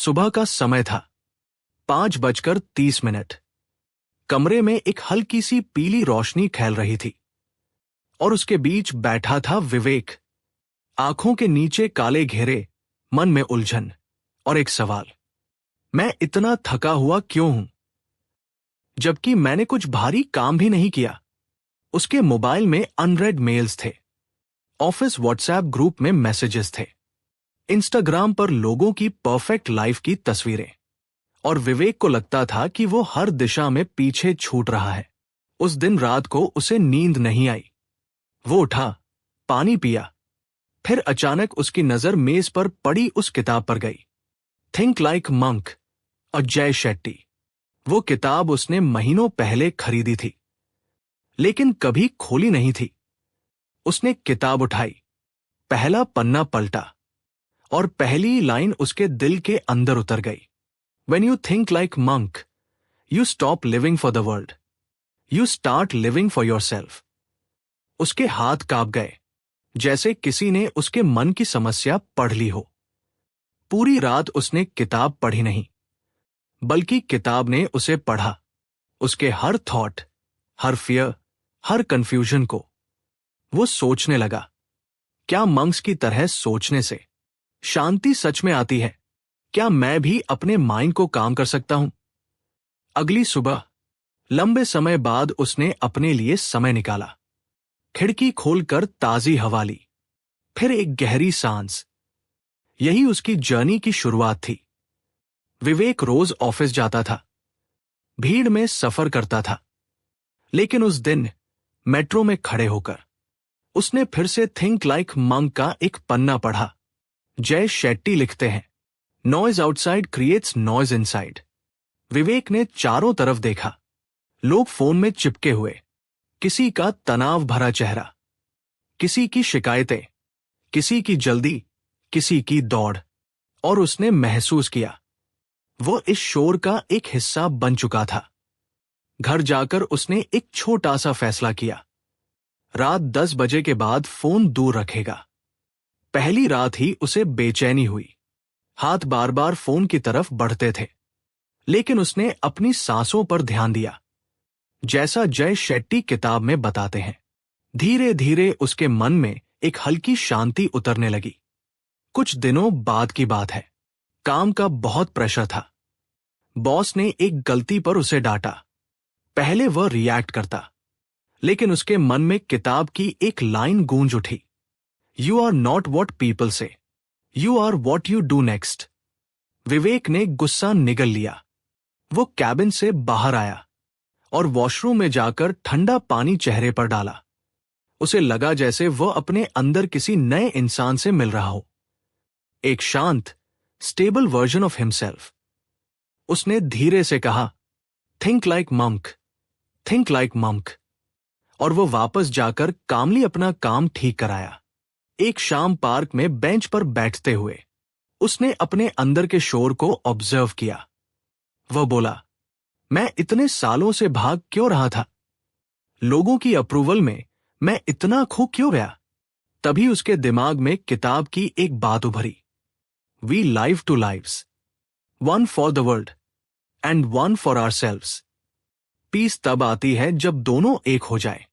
सुबह का समय था, 5:30। कमरे में एक हल्की सी पीली रोशनी फैल रही थी और उसके बीच बैठा था विवेक। आंखों के नीचे काले घेरे, मन में उलझन और एक सवाल, मैं इतना थका हुआ क्यों हूं? जबकि मैंने कुछ भारी काम भी नहीं किया। उसके मोबाइल में अनरेड मेल्स थे, ऑफिस व्हाट्सएप ग्रुप में मैसेजेस थे, इंस्टाग्राम पर लोगों की परफेक्ट लाइफ की तस्वीरें, और विवेक को लगता था कि वो हर दिशा में पीछे छूट रहा है। उस दिन रात को उसे नींद नहीं आई। वो उठा, पानी पिया, फिर अचानक उसकी नजर मेज पर पड़ी उस किताब पर गई, थिंक लाइक मंक और जय शेट्टी। वो किताब उसने महीनों पहले खरीदी थी, लेकिन कभी खोली नहीं थी। उसने किताब उठाई, पहला पन्ना पलटा, और पहली लाइन उसके दिल के अंदर उतर गई। When you think like monk, you stop living for the world. You start living for yourself. उसके हाथ कांप गए, जैसे किसी ने उसके मन की समस्या पढ़ ली हो। पूरी रात उसने किताब पढ़ी नहीं, बल्कि किताब ने उसे पढ़ा, उसके हर थॉट, हर फियर, हर कंफ्यूजन को। वो सोचने लगा, क्या मंक्स की तरह सोचने से शांति सच में आती है? क्या मैं भी अपने माइंड को काम कर सकता हूं? अगली सुबह, लंबे समय बाद उसने अपने लिए समय निकाला, खिड़की खोलकर ताजी हवा ली, फिर एक गहरी सांस। यही उसकी जर्नी की शुरुआत थी। विवेक रोज ऑफिस जाता था, भीड़ में सफर करता था, लेकिन उस दिन मेट्रो में खड़े होकर उसने फिर से थिंक लाइक मंक का एक पन्ना पढ़ा। जय शेट्टी लिखते हैं, noise outside creates noise inside. Vivek ने चारों तरफ देखा, लोग फोन में चिपके हुए, किसी का तनाव भरा चेहरा, किसी की शिकायतें, किसी की जल्दी, किसी की दौड़, और उसने महसूस किया वो इस शोर का एक हिस्सा बन चुका था। घर जाकर उसने एक छोटा सा फैसला किया, रात 10 बजे के बाद फोन दूर रखेगा। पहली रात ही उसे बेचैनी हुई, हाथ बार बार फोन की तरफ बढ़ते थे, लेकिन उसने अपनी सांसों पर ध्यान दिया, जैसा जय शेट्टी किताब में बताते हैं। धीरे धीरे उसके मन में एक हल्की शांति उतरने लगी। कुछ दिनों बाद की बात है, काम का बहुत प्रेशर था। बॉस ने एक गलती पर उसे डांटा। पहले वह रिएक्ट करता, लेकिन उसके मन में किताब की एक लाइन गूंज उठी, you are not what people say, you are what you do next. Vivek ने गुस्सा निगल लिया। वो कैबिन से बाहर आया और वॉशरूम में जाकर ठंडा पानी चेहरे पर डाला। उसे लगा जैसे वह अपने अंदर किसी नए इंसान से मिल रहा हो, एक शांत, स्टेबल वर्जन ऑफ हिमसेल्फ। उसने धीरे से कहा, think like monk, think like monk, और वो वापस जाकर कामली अपना काम ठीक कराया। एक शाम पार्क में बेंच पर बैठते हुए उसने अपने अंदर के शोर को ऑब्जर्व किया। वह बोला, मैं इतने सालों से भाग क्यों रहा था? लोगों की अप्रूवल में मैं इतना खो क्यों गया? तभी उसके दिमाग में किताब की एक बात उभरी, we live two lives, one for the world and one for ourselves. Peace तब आती है जब दोनों एक हो जाए।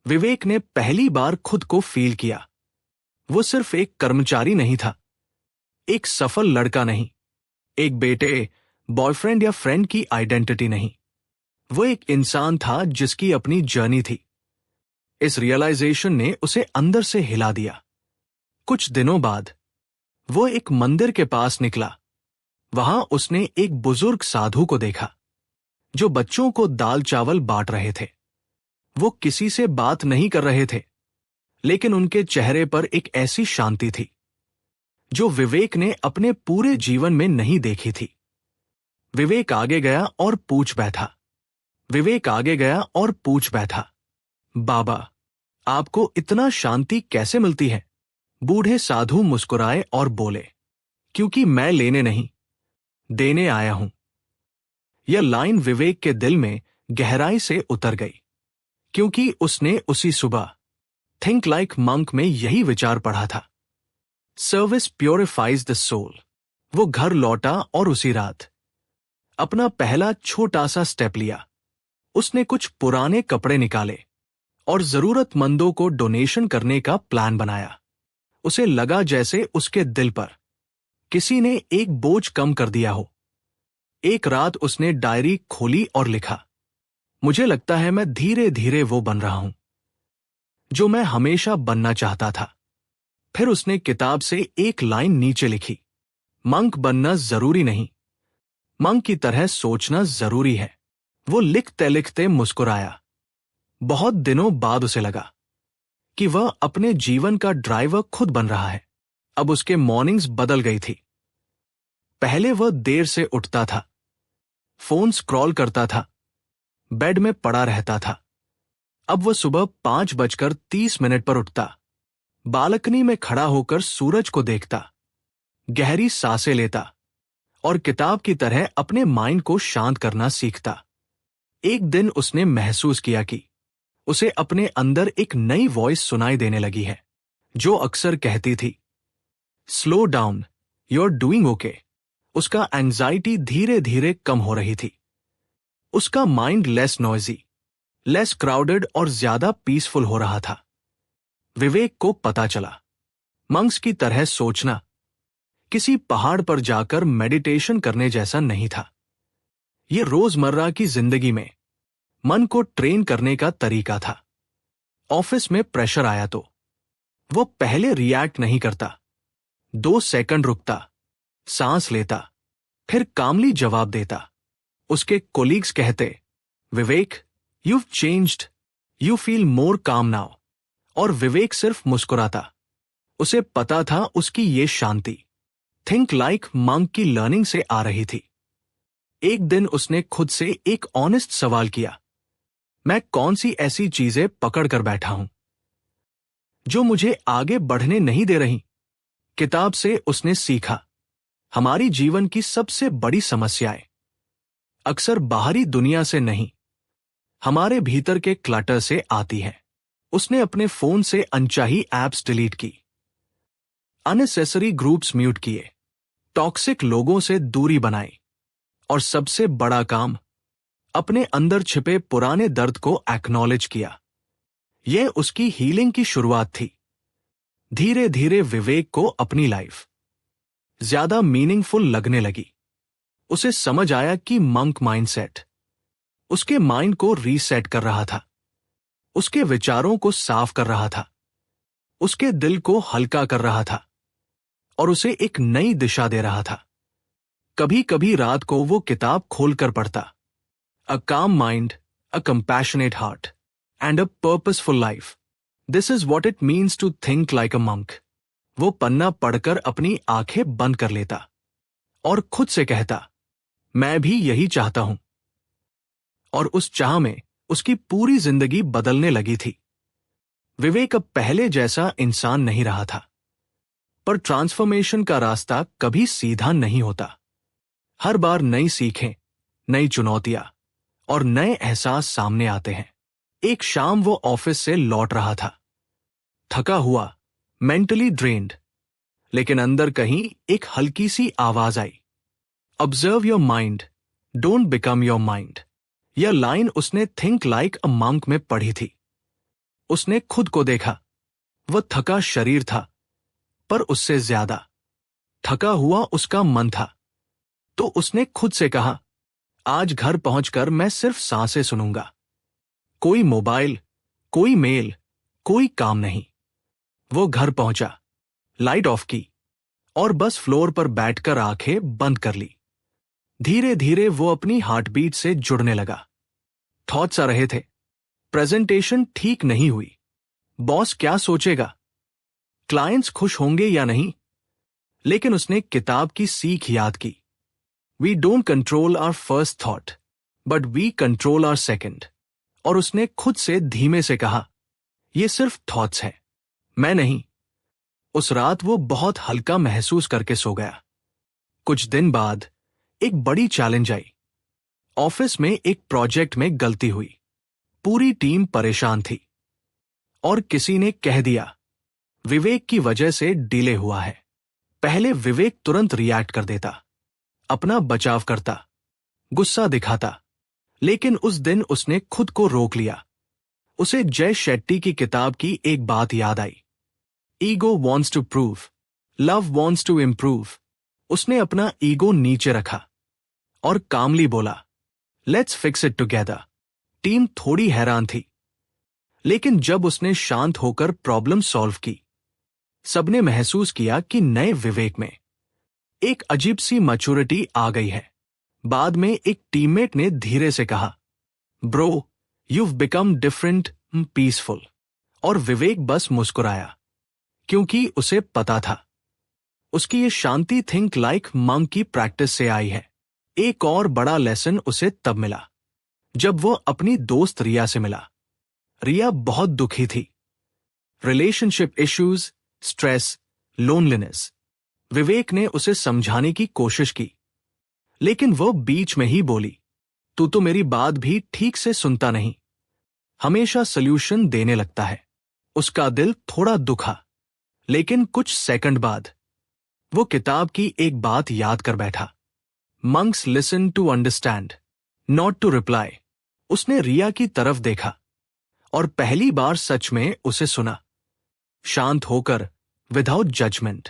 विवेक ने पहली बार खुद को फील किया। वो सिर्फ एक कर्मचारी नहीं था, एक सफल लड़का नहीं, एक बेटे, बॉयफ्रेंड या फ्रेंड की आइडेंटिटी नहीं। वो एक इंसान था जिसकी अपनी जर्नी थी। इस रियलाइजेशन ने उसे अंदर से हिला दिया। कुछ दिनों बाद वो एक मंदिर के पास निकला। वहां उसने एक बुजुर्ग साधु को देखा, जो बच्चों को दाल चावल बांट रहे थे। वो किसी से बात नहीं कर रहे थे, लेकिन उनके चेहरे पर एक ऐसी शांति थी जो विवेक ने अपने पूरे जीवन में नहीं देखी थी। विवेक आगे गया और पूछ बैठा, विवेक आगे गया और पूछ बैठा, बाबा, आपको इतना शांति कैसे मिलती है? बूढ़े साधु मुस्कुराए और बोले, क्योंकि मैं लेने नहीं, देने आया हूं। यह लाइन विवेक के दिल में गहराई से उतर गई, क्योंकि उसने उसी सुबह थिंक लाइक मंक में यही विचार पढ़ा था। सर्विस प्योरिफाइज द सोल, वो घर लौटा और उसी रात अपना पहला छोटा सा स्टेप लिया। उसने कुछ पुराने कपड़े निकाले और जरूरतमंदों को डोनेशन करने का प्लान बनाया। उसे लगा जैसे उसके दिल पर किसी ने एक बोझ कम कर दिया हो। एक रात उसने डायरी खोली और लिखा, मुझे लगता है मैं धीरे धीरे वो बन रहा हूं जो मैं हमेशा बनना चाहता था। फिर उसने किताब से एक लाइन नीचे लिखी, मंक बनना जरूरी नहीं, मंक की तरह सोचना जरूरी है। वो लिखते लिखते मुस्कुराया। बहुत दिनों बाद उसे लगा कि वह अपने जीवन का ड्राइवर खुद बन रहा है। अब उसके मॉर्निंग्स बदल गई थी। पहले वह देर से उठता था, फोन स्क्रॉल करता था, बेड में पड़ा रहता था। अब वह सुबह 5:30 पर उठता, बालकनी में खड़ा होकर सूरज को देखता, गहरी सांसें लेता और किताब की तरह अपने माइंड को शांत करना सीखता। एक दिन उसने महसूस किया कि उसे अपने अंदर एक नई वॉइस सुनाई देने लगी है, जो अक्सर कहती थी, slow down, you are doing okay. उसका एंजाइटी धीरे धीरे कम हो रही थी। उसका mind less noisy, less crowded और ज्यादा पीसफुल हो रहा था। विवेक को पता चला, मंक्स की तरह सोचना किसी पहाड़ पर जाकर मेडिटेशन करने जैसा नहीं था। यह रोजमर्रा की जिंदगी में मन को ट्रेन करने का तरीका था। ऑफिस में प्रेशर आया तो वो पहले रिएक्ट नहीं करता, 2 सेकंड रुकता, सांस लेता, फिर कामली जवाब देता। उसके कोलीग्स कहते, विवेक, you've changed, you feel more calm now। और विवेक सिर्फ मुस्कुराता। उसे पता था उसकी ये शांति थिंक लाइक मंक की लर्निंग से आ रही थी। एक दिन उसने खुद से एक ऑनेस्ट सवाल किया, मैं कौन सी ऐसी चीजें पकड़ कर बैठा हूं जो मुझे आगे बढ़ने नहीं दे रही। किताब से उसने सीखा, हमारी जीवन की सबसे बड़ी समस्याएं अक्सर बाहरी दुनिया से नहीं, हमारे भीतर के क्लटर से आती है। उसने अपने फोन से अनचाही एप्स डिलीट की, अननेसेसरी ग्रुप्स म्यूट किए, टॉक्सिक लोगों से दूरी बनाई और सबसे बड़ा काम, अपने अंदर छिपे पुराने दर्द को एक्नॉलेज किया। यह उसकी हीलिंग की शुरुआत थी। धीरे धीरे विवेक को अपनी लाइफ ज्यादा मीनिंगफुल लगने लगी। उसे समझ आया कि मंक माइंडसेट उसके माइंड को रीसेट कर रहा था, उसके विचारों को साफ कर रहा था, उसके दिल को हल्का कर रहा था और उसे एक नई दिशा दे रहा था। कभी कभी रात को वो किताब खोलकर पढ़ता, a calm mind, a compassionate heart and a purposeful life, this is what it means to think like a monk. वो पन्ना पढ़कर अपनी आंखें बंद कर लेता और खुद से कहता, मैं भी यही चाहता हूं। और उस चाह में उसकी पूरी जिंदगी बदलने लगी थी। विवेक अब पहले जैसा इंसान नहीं रहा था, पर ट्रांसफॉर्मेशन का रास्ता कभी सीधा नहीं होता। हर बार नई सीखें, नई चुनौतियां और नए एहसास सामने आते हैं। एक शाम वो ऑफिस से लौट रहा था, थका हुआ, मेंटली ड्रेन्ड, लेकिन अंदर कहीं एक हल्की सी आवाज आई, observe your mind, don't become your mind. यह लाइन उसने थिंक लाइक अ मंक में पढ़ी थी। उसने खुद को देखा, वह थका शरीर था, पर उससे ज्यादा थका हुआ उसका मन था। तो उसने खुद से कहा, आज घर पहुंचकर मैं सिर्फ सांसें सुनूंगा, कोई मोबाइल, कोई मेल, कोई काम नहीं। वो घर पहुंचा, लाइट ऑफ की और बस फ्लोर पर बैठकर आंखें बंद कर ली। धीरे धीरे वो अपनी हार्टबीट से जुड़ने लगा। थॉट्स आ रहे थे, प्रेजेंटेशन ठीक नहीं हुई, बॉस क्या सोचेगा, क्लाइंट्स खुश होंगे या नहीं। लेकिन उसने किताब की सीख याद की, we don't control our first thought but we control our second. और उसने खुद से धीमे से कहा, ये सिर्फ थॉट्स हैं, मैं नहीं। उस रात वो बहुत हल्का महसूस करके सो गया। कुछ दिन बाद एक बड़ी चैलेंज आई। ऑफिस में एक प्रोजेक्ट में गलती हुई, पूरी टीम परेशान थी और किसी ने कह दिया, विवेक की वजह से डिले हुआ है। पहले विवेक तुरंत रिएक्ट कर देता, अपना बचाव करता, गुस्सा दिखाता, लेकिन उस दिन उसने खुद को रोक लिया। उसे जय शेट्टी की किताब की एक बात याद आई, ego wants to prove, love wants to improve. उसने अपना ईगो नीचे रखा और कामली बोला, let's fix it together. Team थोड़ी हैरान थी, लेकिन जब उसने शांत होकर प्रॉब्लम सॉल्व की, सबने महसूस किया कि नए विवेक में एक अजीब सी मैच्योरिटी आ गई है। बाद में एक टीममेट ने धीरे से कहा, bro, you've become different, peaceful। और विवेक बस मुस्कुराया, क्योंकि उसे पता था उसकी ये शांति थिंक लाइक मंक की प्रैक्टिस से आई है। एक और बड़ा लेसन उसे तब मिला जब वो अपनी दोस्त रिया से मिला। रिया बहुत दुखी थी, रिलेशनशिप इश्यूज, स्ट्रेस, लोनलीनेस। विवेक ने उसे समझाने की कोशिश की, लेकिन वो बीच में ही बोली, तू तो मेरी बात भी ठीक से सुनता नहीं, हमेशा सल्यूशन देने लगता है। उसका दिल थोड़ा दुखा, लेकिन कुछ सेकंड बाद वो किताब की एक बात याद कर बैठा, monks listen to understand, not to reply. उसने रिया की तरफ देखा और पहली बार सच में उसे सुना, शांत होकर, विदाउट जजमेंट,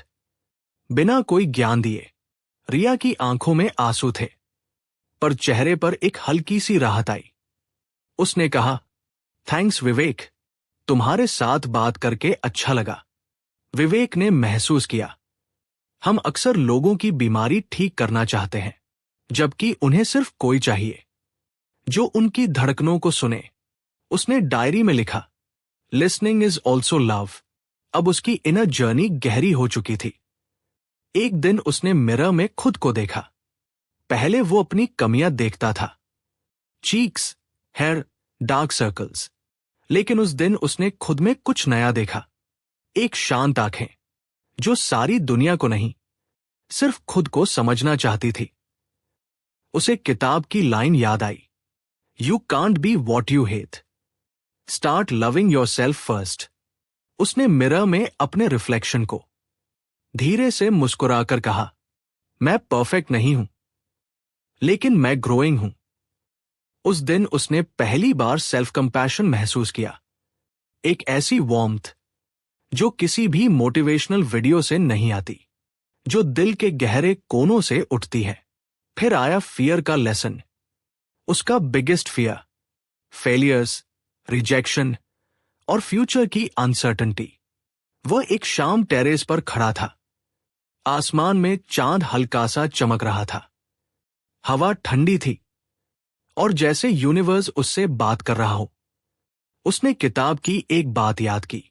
बिना कोई ज्ञान दिए। रिया की आंखों में आंसू थे, पर चेहरे पर एक हल्की सी राहत आई। उसने कहा, थैंक्स विवेक, तुम्हारे साथ बात करके अच्छा लगा। विवेक ने महसूस किया, हम अक्सर लोगों की बीमारी ठीक करना चाहते हैं, जबकि उन्हें सिर्फ कोई चाहिए जो उनकी धड़कनों को सुने। उसने डायरी में लिखा, लिसनिंग इज ऑल्सो लव। अब उसकी इनर जर्नी गहरी हो चुकी थी। एक दिन उसने मिरर में खुद को देखा। पहले वो अपनी कमियां देखता था, चीक्स, हेयर, डार्क सर्कल्स। लेकिन उस दिन उसने खुद में कुछ नया देखा, एक शांत आंखें जो सारी दुनिया को नहीं, सिर्फ खुद को समझना चाहती थी। उसे किताब की लाइन याद आई, you can't be what you hate, start loving yourself first. उसने मिरर में अपने रिफ्लेक्शन को धीरे से मुस्कुराकर कहा, मैं परफेक्ट नहीं हूं, लेकिन मैं ग्रोइंग हूं। उस दिन उसने पहली बार सेल्फ कंपैशन महसूस किया, एक ऐसी वार्मथ जो किसी भी मोटिवेशनल वीडियो से नहीं आती, जो दिल के गहरे कोनों से उठती है। फिर आया फियर का लेसन। उसका बिगेस्ट फियर, फेलियर्स, रिजेक्शन और फ्यूचर की अनसर्टेनिटी। वह एक शाम टेरेस पर खड़ा था। आसमान में चांद हल्का सा चमक रहा था, हवा ठंडी थी और जैसे यूनिवर्स उससे बात कर रहा हो। उसने किताब की एक बात याद की,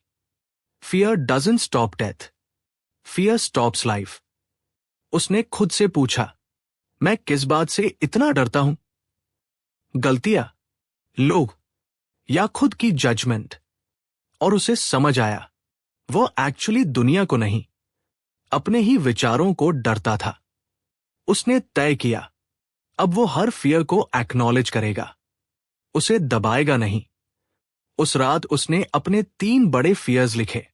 fear doesn't stop death, fear stops life. उसने खुद से पूछा, मैं किस बात से इतना डरता हूं? गलतियां, लोग या खुद की जजमेंट? और उसे समझ आया, वो एक्चुअली दुनिया को नहीं, अपने ही विचारों को डरता था। उसने तय किया, अब वो हर फियर को एक्नॉलेज करेगा, उसे दबाएगा नहीं। उस रात उसने अपने 3 बड़े फियर्स लिखे,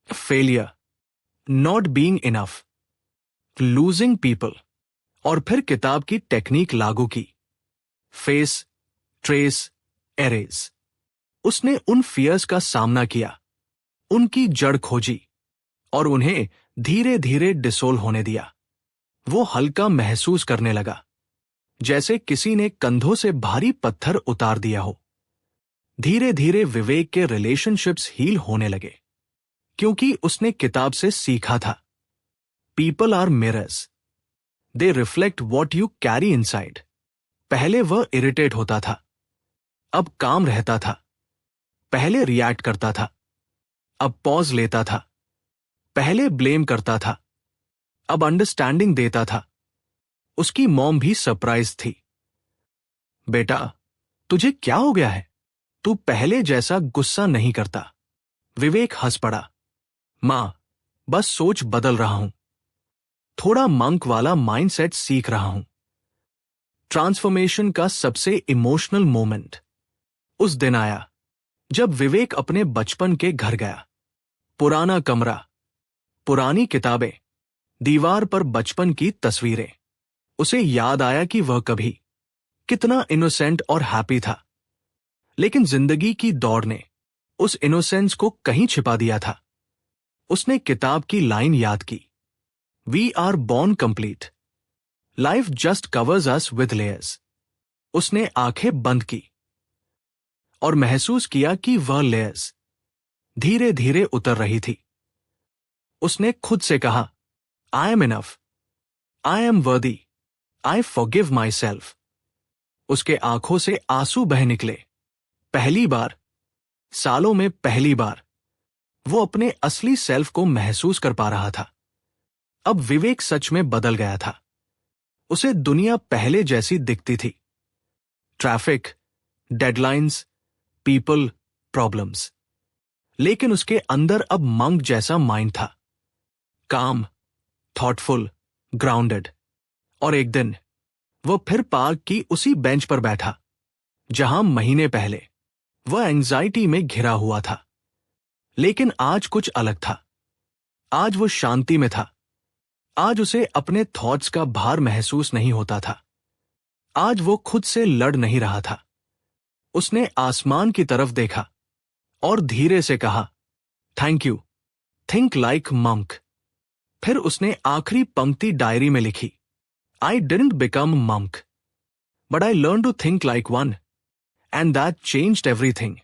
failure, not being enough, losing people. और फिर किताब की टेक्निक लागू की, फेस, ट्रेस, एरेज। उसने उन फियर्स का सामना किया, उनकी जड़ खोजी और उन्हें धीरे धीरे डिसोल्व होने दिया। वो हल्का महसूस करने लगा, जैसे किसी ने कंधों से भारी पत्थर उतार दिया हो। धीरे धीरे विवेक के रिलेशनशिप्स हील होने लगे, क्योंकि उसने किताब से सीखा था, people are mirrors, they reflect what you carry inside. पहले वह इरिटेट होता था, अब काम रहता था। पहले रिएक्ट करता था, अब पॉज लेता था। पहले ब्लेम करता था, अब अंडरस्टैंडिंग देता था। उसकी मॉम भी सरप्राइज थी, बेटा तुझे क्या हो गया है, तू पहले जैसा गुस्सा नहीं करता। विवेक हंस पड़ा, मां बस सोच बदल रहा हूं, थोड़ा मंक वाला माइंडसेट सीख रहा हूं। ट्रांसफॉर्मेशन का सबसे इमोशनल मोमेंट उस दिन आया जब विवेक अपने बचपन के घर गया। पुराना कमरा, पुरानी किताबें, दीवार पर बचपन की तस्वीरें। उसे याद आया कि वह कभी कितना इनोसेंट और हैप्पी था, लेकिन जिंदगी की दौड़ ने उस इनोसेंस को कहीं छिपा दिया था। उसने किताब की लाइन याद की, we are born complete, life just covers us with layers. उसने आंखें बंद की और महसूस किया कि वह लेयर्स धीरे धीरे उतर रही थी। उसने खुद से कहा, I am enough, I am वर्दी, आई फॉरगिव माई सेल्फ। उसके आंखों से आंसू बह निकले। पहली बार, सालों में पहली बार, वो अपने असली सेल्फ को महसूस कर पा रहा था। अब विवेक सच में बदल गया था। उसे दुनिया पहले जैसी दिखती थी। Traffic, deadlines, people, problems. लेकिन उसके अंदर अब मंक जैसा माइंड था, काम, थॉटफुल, ग्राउंडेड। और एक दिन वह फिर पार्क की उसी बेंच पर बैठा जहां महीने पहले वह एंजाइटी में घिरा हुआ था। लेकिन आज कुछ अलग था। आज वो शांति में था। आज उसे अपने थॉट्स का भार महसूस नहीं होता था। आज वो खुद से लड़ नहीं रहा था। उसने आसमान की तरफ देखा और धीरे से कहा, thank you, think like monk. फिर उसने आखिरी पंक्ति डायरी में लिखी, I didn't become monk, but I learn to think like one, and that changed everything.